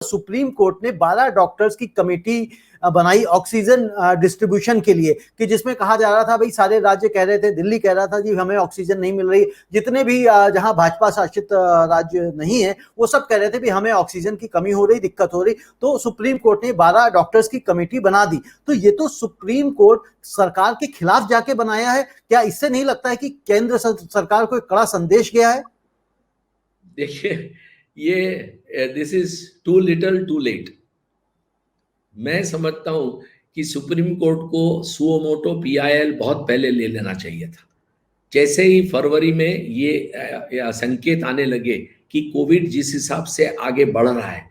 Supreme court ने 12 doctors की committee बनाई ऑक्सीजन डिस्ट्रीब्यूशन के लिए, कि जिसमें कहा जा रहा था भाई सारे राज्य कह रहे थे, दिल्ली कह रहा था जी हमें ऑक्सीजन नहीं मिल रही, जितने भी जहां भाजपा शासित राज्य नहीं है वो सब कह रहे थे भी हमें ऑक्सीजन की कमी हो रही, दिक्कत हो रही। तो सुप्रीम कोर्ट ने 12 डॉक्टर्स की कमेटी बना दी। तो ये तो सुप्रीम कोर्ट सरकार के खिलाफ जाके बनाया है। क्या इससे नहीं लगता है कि केंद्र सरकार को एक कड़ा संदेश गया है? देखिए, ये this is too little too late. मैं समझता हूं कि सुप्रीम कोर्ट को सुओ मोटो PIL बहुत पहले ले लेना चाहिए था। जैसे ही फरवरी में ये संकेत आने लगे कि कोविड जिस हिसाब से आगे बढ़ रहा है,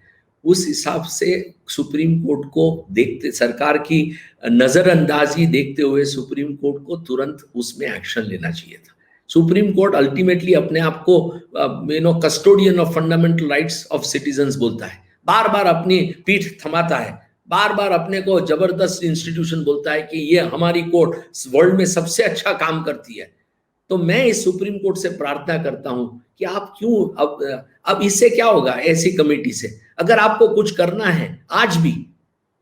उस हिसाब से सुप्रीम कोर्ट को देखते, सरकार की नजरअंदाजी देखते हुए सुप्रीम कोर्ट को तुरंत उसमें एक्शन लेना चाहिए था। सुप्रीम कोर्ट अल्टीमेटली अपने आप को custodian of fundamental rights of citizens बोलता है, बार बार अपनी पीठ थमाता है, बार बार अपने को जबरदस्त इंस्टीट्यूशन बोलता है कि ये हमारी कोर्ट वर्ल्ड में सबसे अच्छा काम करती है। तो मैं इस सुप्रीम कोर्ट से प्रार्थना करता हूं कि आप क्यों अब इससे क्या होगा, ऐसी कमेटी से अगर आपको कुछ करना है आज भी,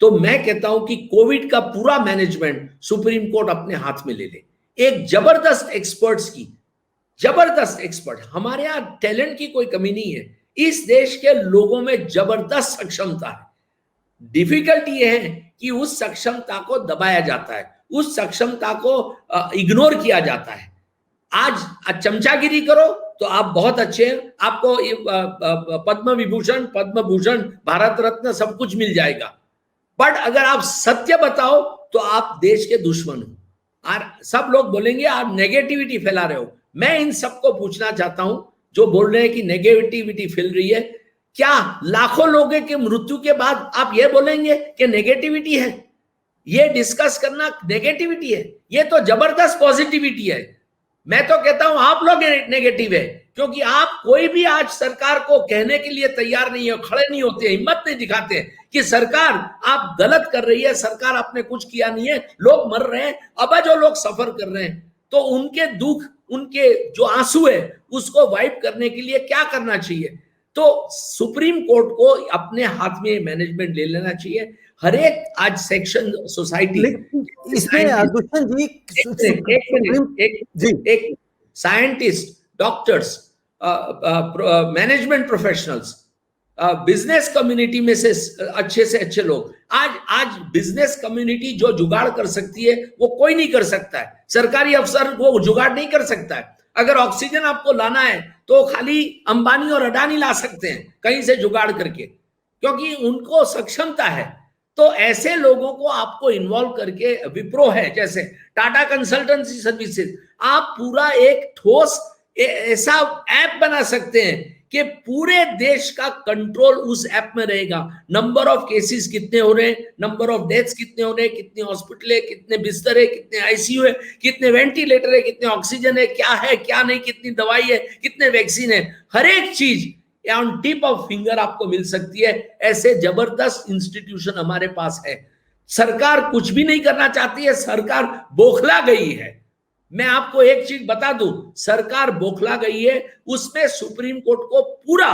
तो मैं कहता हूं कि कोविड का पूरा मैनेजमेंट सुप्रीम कोर्ट अपने हाथ में ले ले। एक जबरदस्त एक्सपर्ट, हमारे यहां टैलेंट की कोई कमी नहीं है, इस देश के लोगों में जबरदस्त सक्षमता है। डिफिकल्टी ये है कि उस सक्षमता को दबाया जाता है, उस सक्षमता को इग्नोर किया जाता है। आज चमचागिरी करो तो आप बहुत अच्छे हैं, आपको पद्म विभूषण, पद्म भूषण, भारत रत्न सब कुछ मिल जाएगा। बट अगर आप सत्य बताओ तो आप देश के दुश्मन हो। और सब लोग बोलेंगे आप नेगेटिविटी फैला रहे हो। मैं इन सबको पूछना चाहता हूं जो बोल रहे हैं कि नेगेटिविटी फैल रही है, क्या लाखों लोगों के मृत्यु के बाद आप ये बोलेंगे कि नेगेटिविटी है? ये डिस्कस करना नेगेटिविटी है? ये तो जबरदस्त पॉजिटिविटी है। मैं तो कहता हूं आप लोग नेगेटिव है, क्योंकि आप कोई भी आज सरकार को कहने के लिए तैयार नहीं है, खड़े नहीं होते, हिम्मत नहीं दिखाते कि सरकार आप गलत कर रही है, सरकार आपने कुछ किया नहीं है, लोग मर रहे हैं, अब जो लोग सफर कर रहे हैं, तो उनके दुख, उनके जो आंसू है उसको वाइप करने के लिए क्या करना चाहिए? तो सुप्रीम कोर्ट को अपने हाथ में मैनेजमेंट ले लेना चाहिए। हर एक आज सेक्शन सोसाइटी, इसमें दुष्यंत जी, एक scientist, doctors, management professionals, business community में से अच्छे लोग, आज बिजनेस कम्युनिटी जो जुगाड़ कर सकती है वो कोई नहीं कर सकता है। सरकारी अफसर वो जुगाड़ नहीं कर सकता है। अगर ऑक्सीजन आपको लाना है तो खाली अंबानी और अडानी ला सकते हैं कहीं से जुगाड़ करके, क्योंकि उनको सक्षमता है। तो ऐसे लोगों को आपको इन्वॉल्व करके, विप्रो है जैसे, टाटा कंसल्टेंसी सर्विसेज, आप पूरा एक ठोस ऐसा ऐप बना सकते हैं कि पूरे देश का कंट्रोल उस ऐप में रहेगा। नंबर ऑफ केसेस कितने हो रहे हैं, नंबर ऑफ डेथ्स कितने हो रहे हैं, कितने हॉस्पिटल है, कितने बिस्तर है, कितने ICU है, कितने वेंटिलेटर है, कितने ऑक्सीजन है, क्या है क्या नहीं, कितनी दवाई है, कितने वैक्सीन है, हर एक चीज ऑन टिप ऑफ फिंगर आपको मिल सकती है। ऐसे जबरदस्त इंस्टीट्यूशन हमारे पास है। सरकार कुछ भी नहीं करना चाहती है, सरकार बौखला गई है। मैं आपको एक चीज बता दूं, सरकार बौखला गई है, उसमें सुप्रीम कोर्ट को पूरा,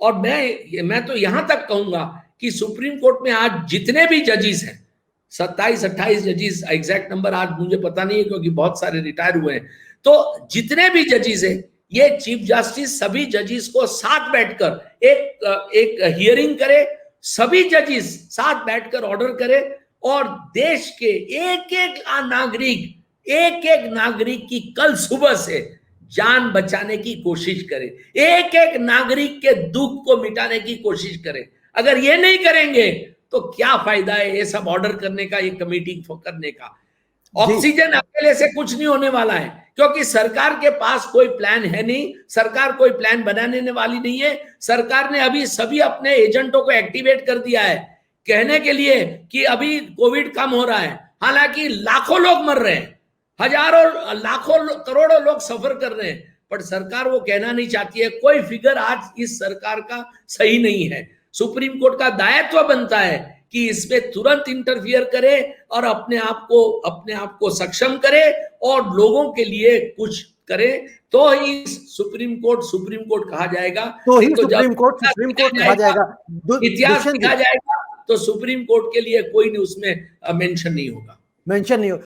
और मैं तो यहां तक कहूंगा कि सुप्रीम कोर्ट में आज जितने भी जजेस हैं, 27-28 जजेस, एग्जैक्ट नंबर आज मुझे पता नहीं है क्योंकि बहुत सारे रिटायर हुए हैं, तो जितने भी जजेस हैं, ये चीफ जस्टिस सभी जजेस को साथ बैठकर एक हियरिंग करे, सभी जजेस साथ बैठकर ऑर्डर करे, और देश के एक एक नागरिक की कल सुबह से जान बचाने की कोशिश करे, एक एक नागरिक के दुख को मिटाने की कोशिश करे। अगर ये नहीं करेंगे तो क्या फायदा है ये सब ऑर्डर करने का, ये कमेटी करने का? ऑक्सीजन अकेले से कुछ नहीं होने वाला है, क्योंकि सरकार के पास कोई प्लान है नहीं, सरकार कोई प्लान बनाने वाली नहीं है। सरकार ने अभी सभी अपने एजेंटों को एक्टिवेट कर दिया है कहने के लिए कि अभी कोविड कम हो रहा है, हालांकि लाखों लोग मर रहे हैं, हजारों लाखों करोड़ों लोग सफर कर रहे हैं, पर सरकार वो कहना नहीं चाहती है। कोई फिगर आज इस सरकार का सही नहीं है। सुप्रीम कोर्ट का दायित्व बनता है कि इसमें तुरंत इंटरफियर करे और अपने आप को सक्षम करे और लोगों के लिए कुछ करें तो ही सुप्रीम कोर्ट कहा जाएगा। तो ही नहीं तो जब सुप्रीम कोर्ट कहा जाएगा। इतिहास दुष्यंत लिखा जाएगा तो सुप्रीम कोर्ट के लिए कोई नहीं उसमें मेंशन नहीं होगा। मेंशन नहीं हो